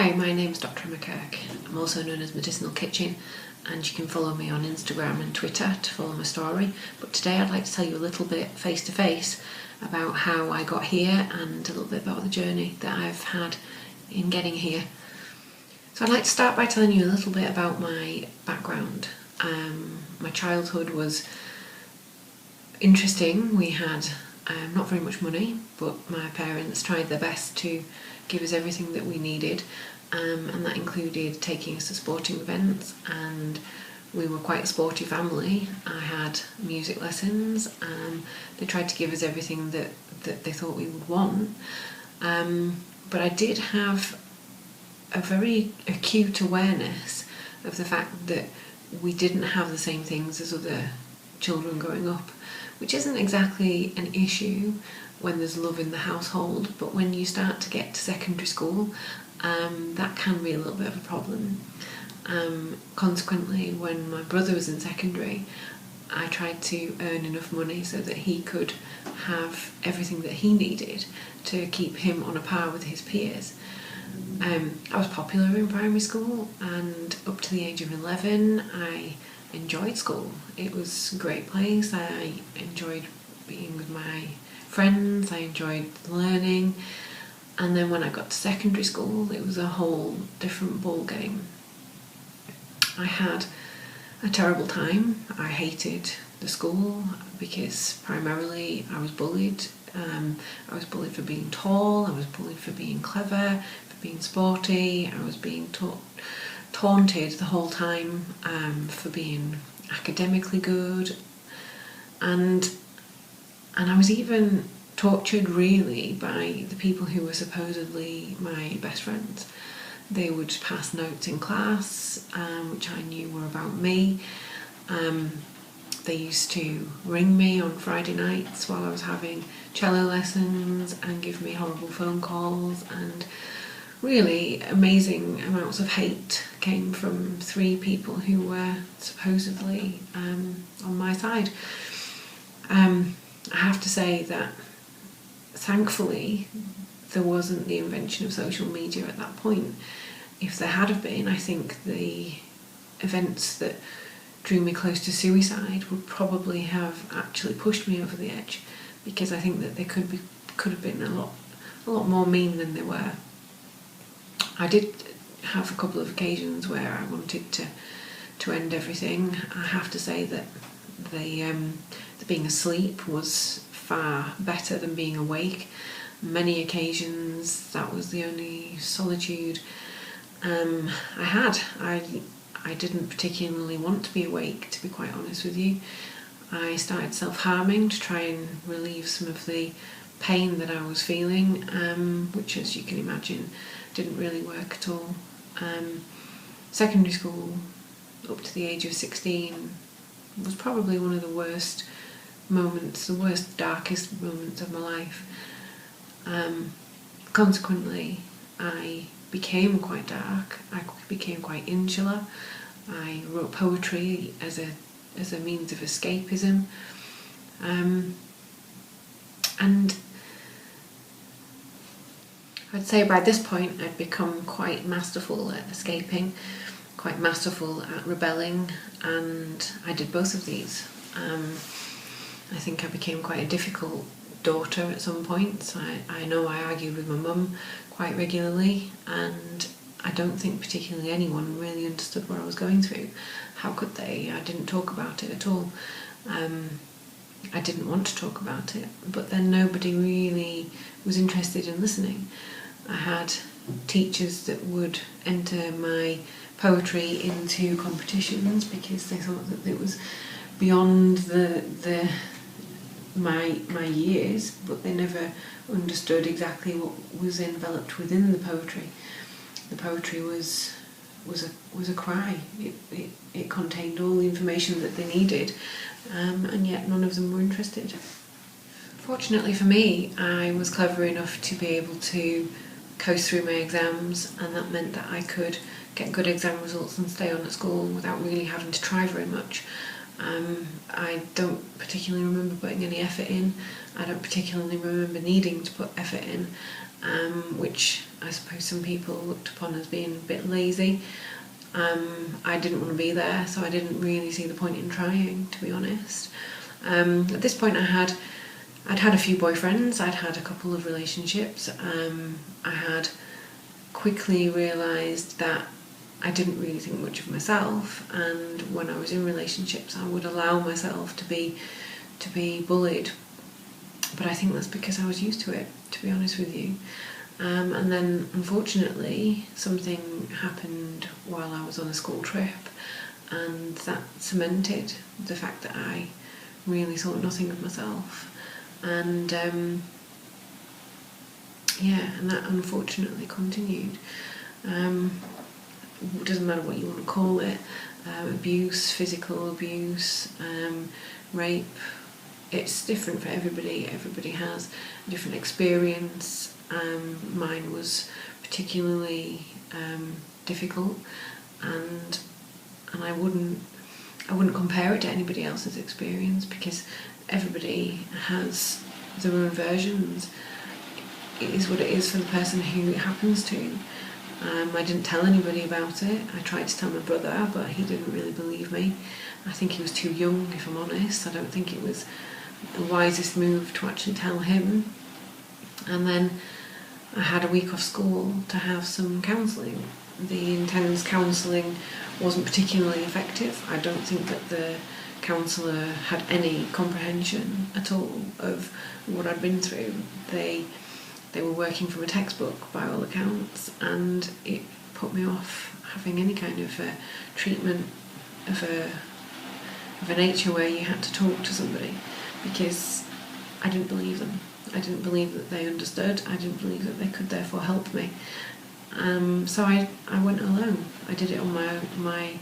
Hi, my name's Dr. Emma Kirke. I'm also known as Medicinal Kitchen, and you can follow me on Instagram and Twitter to follow my story. But today I'd like to tell you a little bit face to face about how I got here and a little bit about the journey that I've had in getting here. So I'd like to start by telling you a little bit about my background. My childhood was interesting. We had not very much money, but my parents tried their best to give us everything that we needed, and that included taking us to sporting events, and we were quite a sporty family. I had music lessons. They tried to give us everything that they thought we would want, but I did have a very acute awareness of the fact that we didn't have the same things as other children growing up, which isn't exactly an issue when there's love in the household, but when you start to get to secondary school, that can be a little bit of a problem. Consequently, when my brother was in secondary, I tried to earn enough money so that he could have everything that he needed to keep him on a par with his peers. I was popular in primary school, and up to the age of 11 I enjoyed school. It was a great place. I enjoyed being with my friends, I enjoyed learning, and then when I got to secondary school it was a whole different ball game. I had a terrible time. I hated the school because primarily I was bullied. I was bullied for being tall, I was bullied for being clever, for being sporty, I was being taunted the whole time for being academically good, and I was even tortured really by the people who were supposedly my best friends. They would pass notes in class, which I knew were about me. They used to ring me on Friday nights while I was having cello lessons and give me horrible phone calls, and really amazing amounts of hate came from three people who were supposedly on my side. I have to say that thankfully there wasn't the invention of social media at that point. If there had have been, I think the events that drew me close to suicide would probably have actually pushed me over the edge, because I think that they could have been a lot more mean than they were. I did have a couple of occasions where I wanted to end everything. I have to say that the being asleep was far better than being awake. Many occasions that was the only solitude I had. I didn't particularly want to be awake, to be quite honest with you. I started self-harming to try and relieve some of the pain that I was feeling, which, as you can imagine, didn't really work at all. Secondary school, up to the age of 16, was probably one of the worst moments, the worst, darkest moments of my life. Consequently, I became quite dark. I became quite insular. I wrote poetry as a means of escapism, and I'd say by this point I'd become quite masterful at escaping, quite masterful at rebelling, and I did both of these. I think I became quite a difficult daughter at some points. I know I argued with my mum quite regularly, and I don't think particularly anyone really understood what I was going through. How could they? I didn't talk about it at all. I didn't want to talk about it, but then nobody really was interested in listening. I had teachers that would enter my poetry into competitions because they thought that it was beyond my years, but they never understood exactly what was enveloped within the poetry. The poetry was a cry. It contained all the information that they needed, and yet none of them were interested. Fortunately for me, I was clever enough to be able to coast through my exams, and that meant that I could get good exam results and stay on at school without really having to try very much. I don't particularly remember putting any effort in. I don't particularly remember needing to put effort in. which I suppose some people looked upon as being a bit lazy. I didn't want to be there, so I didn't really see the point in trying, to be honest. At this point I'd had a few boyfriends, I'd had a couple of relationships. I had quickly realised that I didn't really think much of myself, and when I was in relationships I would allow myself to be bullied. But I think that's because I was used to it, to be honest with you. And then unfortunately something happened while I was on a school trip, and that cemented the fact that I really thought nothing of myself. And and that unfortunately continued. It doesn't matter what you want to call it, abuse, physical abuse, rape. It's different for everybody. Everybody has a different experience. Mine was particularly difficult, and I wouldn't compare it to anybody else's experience, because everybody has their own versions. It is what it is for the person who it happens to. I didn't tell anybody about it. I tried to tell my brother, but he didn't really believe me. I think he was too young, if I'm honest. I don't think it was the wisest move to actually tell him. And then I had a week off school to have some counselling. The intense counselling wasn't particularly effective. I don't think that the counsellor had any comprehension at all of what I'd been through. They were working from a textbook by all accounts, and it put me off having any kind of treatment of a nature where you had to talk to somebody, because I didn't believe them. I didn't believe that they understood. I didn't believe that they could therefore help me. So I went alone. I did it on my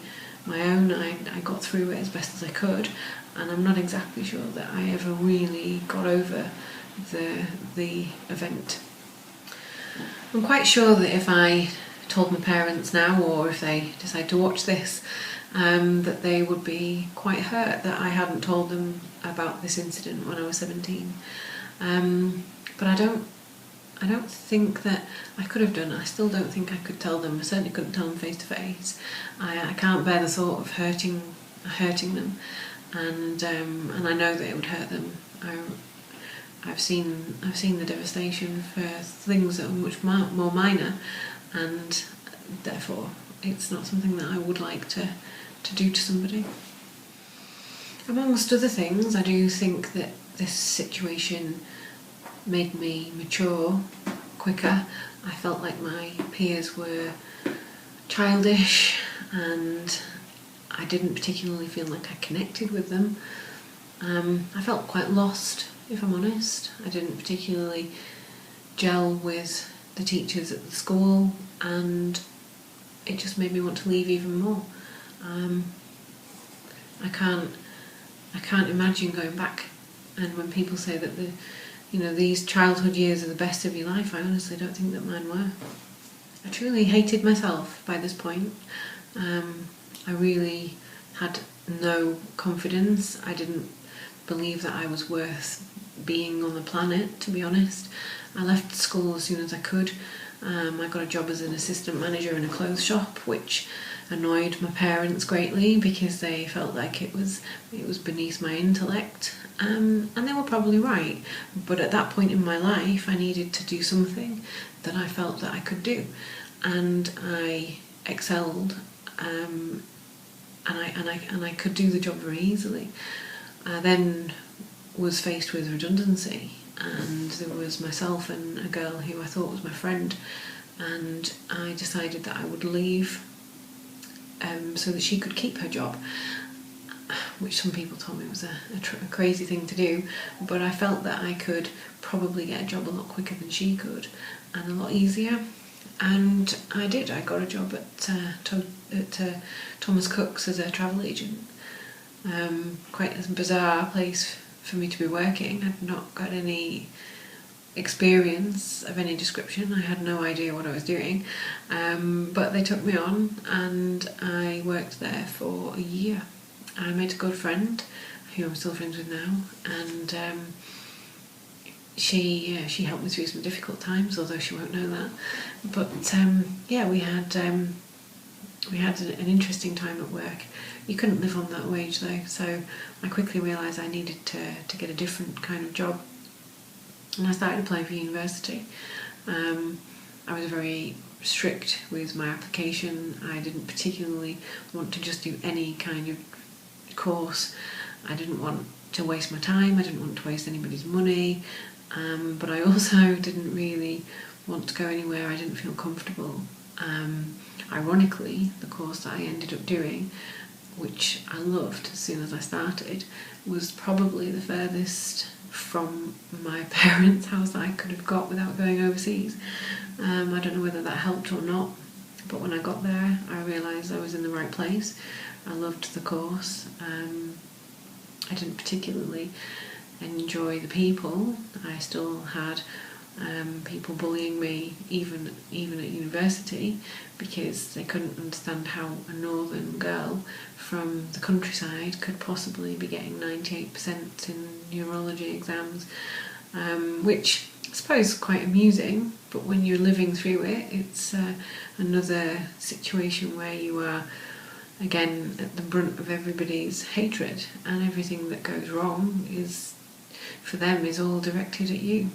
own. I got through it as best as I could, and I'm not exactly sure that I ever really got over the event. I'm quite sure that if I told my parents now, or if they decide to watch this, that they would be quite hurt that I hadn't told them about this incident when I was 17. But I don't think that I could have done it. I still don't think I could tell them. I certainly couldn't tell them face to face. I can't bear the thought of hurting them, and I know that it would hurt them. I've seen the devastation for things that are much more minor, and therefore it's not something that I would like to do to somebody. Amongst other things, I do think that this situation made me mature quicker. I felt like my peers were childish, and I didn't particularly feel like I connected with them. I felt quite lost, if I'm honest. I didn't particularly gel with the teachers at the school, and it just made me want to leave even more. I can't imagine going back. And when people say that these childhood years are the best of your life, I honestly don't think that mine were. I truly hated myself by this point. I really had no confidence. I didn't believe that I was worth being on the planet, to be honest. I left school as soon as I could. I got a job as an assistant manager in a clothes shop, which annoyed my parents greatly because they felt like it was beneath my intellect, and they were probably right. But at that point in my life, I needed to do something that I felt that I could do, and I excelled, and I could do the job very easily. I then was faced with redundancy, and there was myself and a girl who I thought was my friend, and I decided that I would leave so that she could keep her job, which some people told me was a crazy thing to do, but I felt that I could probably get a job a lot quicker than she could, and a lot easier, and I did. I got a job at Thomas Cook's as a travel agent. Quite a bizarre place for me to be working. I'd not got any experience of any description. I had no idea what I was doing, but they took me on, and I worked there for a year. I made a good friend who I'm still friends with now, and she helped me through some difficult times, although she won't know that. But we had an interesting time at work. You couldn't live on that wage though, so I quickly realised I needed to get a different kind of job, and I started applying for university. I was very strict with my application. I didn't particularly want to just do any kind of course. I didn't want to waste my time. I didn't want to waste anybody's money. But I also didn't really want to go anywhere I didn't feel comfortable. Ironically, the course that I ended up doing, which I loved as soon as I started, was probably the furthest from my parents' house I could have got without going overseas. I don't know whether that helped or not, but when I got there I realised I was in the right place. I loved the course. I didn't particularly enjoy the people. I still had people bullying me even at university, because they couldn't understand how a northern girl from the countryside could possibly be getting 98% in neurology exams, which I suppose is quite amusing, but when you're living through it, it's another situation where you are again at the brunt of everybody's hatred, and everything that goes wrong is, for them, is all directed at you.